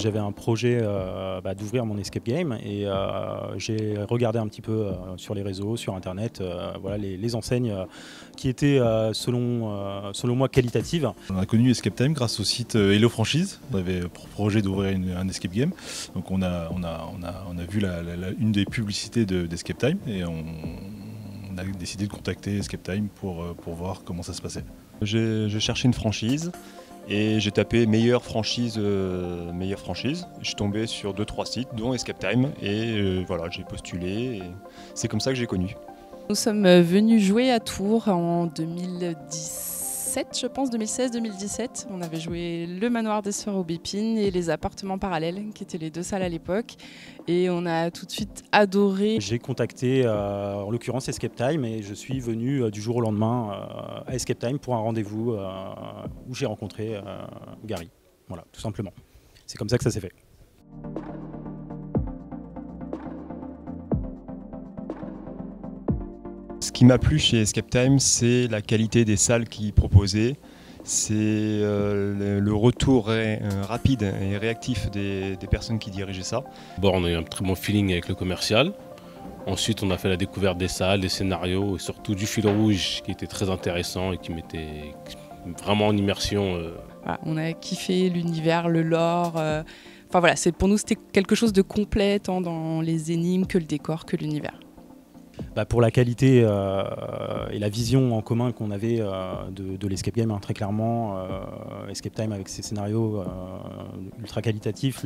j'avais un projet d'ouvrir mon escape game et j'ai regardé un petit peu sur les réseaux, sur internet, voilà, les enseignes qui étaient selon moi qualitatives. On a connu Escape Time grâce au site Hello Franchise. On avait pour projet d'ouvrir un escape game. Donc on a vu une des publicités d'Escape Time et on a décidé de contacter Escape Time pour voir comment ça se passait. J'ai cherché une franchise et j'ai tapé meilleure franchise. Je suis tombé sur 2-3 sites dont Escape Time et voilà, j'ai postulé et c'est comme ça que j'ai connu. Nous sommes venus jouer à Tours en 2017, je pense, 2016-2017. On avait joué le manoir des Sœurs Aubépine et les appartements parallèles, qui étaient les deux salles à l'époque. Et on a tout de suite adoré. J'ai contacté en l'occurrence Escape Time et je suis venu du jour au lendemain à Escape Time pour un rendez-vous où j'ai rencontré Gary. Voilà, tout simplement. C'est comme ça que ça s'est fait. Ce qui m'a plu chez Escape Time, c'est la qualité des salles qu'ils proposaient. C'est le retour rapide et réactif des personnes qui dirigeaient ça. Bon, on a eu un très bon feeling avec le commercial. Ensuite, on a fait la découverte des salles, des scénarios et surtout du fil rouge qui était très intéressant et qui mettait vraiment en immersion. Voilà, on a kiffé l'univers, le lore. Enfin voilà, pour nous, c'était quelque chose de complet, tant dans les énigmes que le décor, que l'univers. Pour la qualité et la vision en commun qu'on avait de l'escape game, hein, très clairement, Escape Time avec ses scénarios ultra qualitatifs,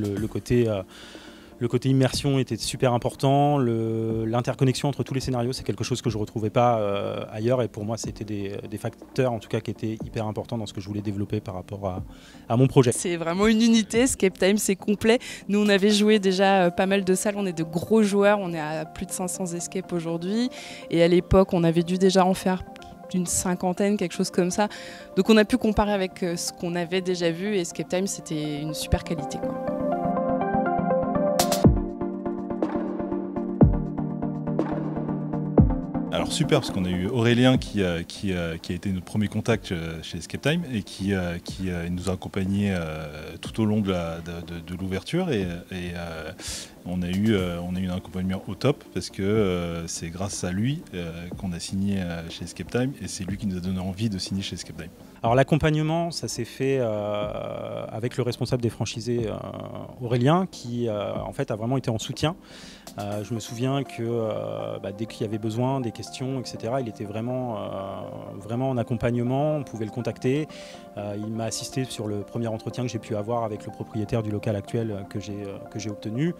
le côté immersion était super important, l'interconnexion entre tous les scénarios, c'est quelque chose que je ne retrouvais pas ailleurs et pour moi c'était des facteurs en tout cas qui étaient hyper importants dans ce que je voulais développer par rapport à mon projet. C'est vraiment une unité, Escape Time c'est complet. Nous on avait joué déjà pas mal de salles, on est de gros joueurs, on est à plus de 500 escapes aujourd'hui et à l'époque on avait dû déjà en faire d'une cinquantaine, quelque chose comme ça. Donc on a pu comparer avec ce qu'on avait déjà vu et Escape Time c'était une super qualité, quoi. Alors super, parce qu'on a eu Aurélien qui a été notre premier contact chez Escape Time et qui nous a accompagnés tout au long de l'ouverture et on a eu un accompagnement au top parce que c'est grâce à lui qu'on a signé chez Escape Time et c'est lui qui nous a donné envie de signer chez Escape Time. Alors l'accompagnement, ça s'est fait avec le responsable des franchisés Aurélien qui en fait a vraiment été en soutien. Je me souviens que dès qu'il y avait besoin, des questions, etc., il était vraiment en accompagnement, on pouvait le contacter. Il m'a assisté sur le premier entretien que j'ai pu avoir avec le propriétaire du local actuel que j'ai obtenu.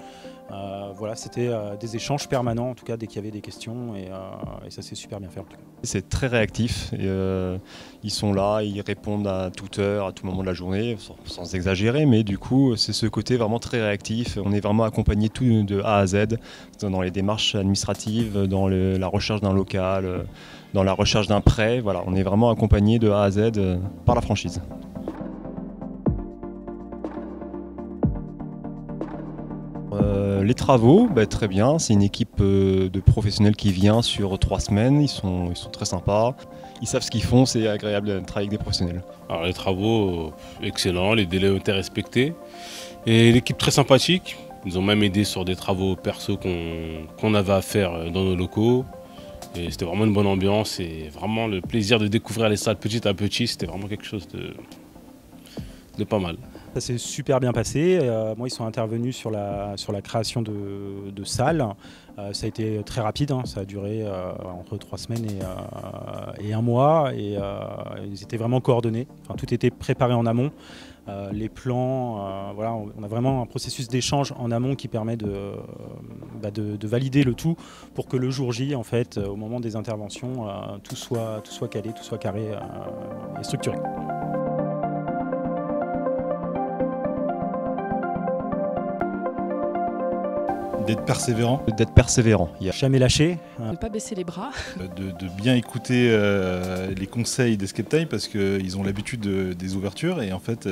Voilà, c'était des échanges permanents, en tout cas dès qu'il y avait des questions et ça s'est super bien fait en tout cas. C'est très réactif, et, ils sont là, ils répondent à toute heure, à tout moment de la journée, sans exagérer, mais du coup c'est ce côté vraiment très réactif, on est vraiment accompagné tout de A à Z, dans les démarches administratives, dans la recherche d'un local, dans la recherche d'un prêt, voilà, on est vraiment accompagné de A à Z par la franchise. Les travaux, très bien, c'est une équipe de professionnels qui vient sur 3 semaines, ils sont très sympas, ils savent ce qu'ils font, c'est agréable de travailler avec des professionnels. Alors les travaux, excellents, les délais ont été respectés et l'équipe très sympathique. Ils ont même aidé sur des travaux perso qu'on avait à faire dans nos locaux. Et c'était vraiment une bonne ambiance et vraiment le plaisir de découvrir les salles petit à petit, c'était vraiment quelque chose de pas mal. Ça s'est super bien passé. Moi, ils sont intervenus sur la création de salles. Ça a été très rapide, hein. Ça a duré entre 3 semaines et 1 mois. Et ils étaient vraiment coordonnés. Enfin, tout était préparé en amont. Les plans, voilà, on a vraiment un processus d'échange en amont qui permet de valider le tout pour que le jour J, en fait, au moment des interventions, tout soit calé, tout soit carré et structuré. D'être persévérant. D'être persévérant. Jamais lâcher. Ne pas baisser les bras. De bien écouter les conseils d'Escape Time parce qu'ils ont l'habitude des ouvertures et en fait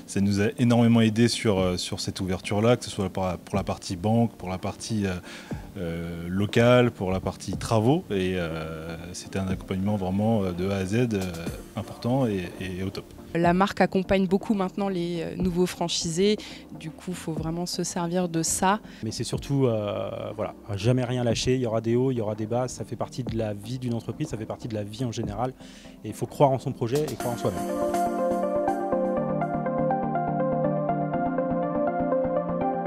ça nous a énormément aidé sur cette ouverture-là, que ce soit pour la partie banque, pour la partie locale, pour la partie travaux et c'était un accompagnement vraiment de A à Z important et au top. La marque accompagne beaucoup maintenant les nouveaux franchisés. Du coup, il faut vraiment se servir de ça. Mais c'est surtout, voilà, jamais rien lâcher. Il y aura des hauts, il y aura des bas. Ça fait partie de la vie d'une entreprise, ça fait partie de la vie en général. Et il faut croire en son projet et croire en soi-même.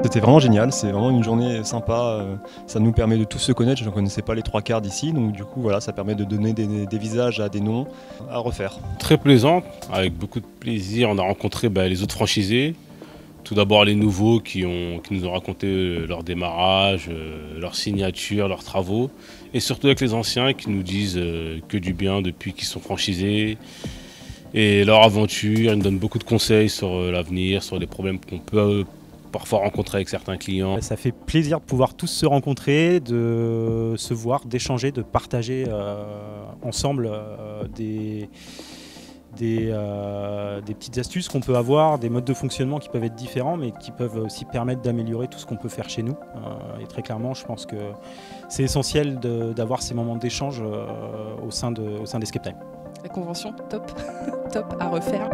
C'était vraiment génial, c'est vraiment une journée sympa, ça nous permet de tous se connaître, je ne connaissais pas les 3/4 d'ici, donc du coup voilà, ça permet de donner des visages à des noms à refaire. Très plaisante, avec beaucoup de plaisir. On a rencontré les autres franchisés. Tout d'abord les nouveaux qui nous ont raconté leur démarrage, leur signature, leurs travaux. Et surtout avec les anciens qui nous disent que du bien depuis qu'ils sont franchisés. Et leur aventure, ils nous donnent beaucoup de conseils sur l'avenir, sur les problèmes qu'on peut parfois rencontrer avec certains clients. Ça fait plaisir de pouvoir tous se rencontrer, de se voir, d'échanger, de partager ensemble des petites astuces qu'on peut avoir, des modes de fonctionnement qui peuvent être différents mais qui peuvent aussi permettre d'améliorer tout ce qu'on peut faire chez nous. Et très clairement, je pense que c'est essentiel d'avoir ces moments d'échange au sein d'Escape Time. La convention, top, top à refaire.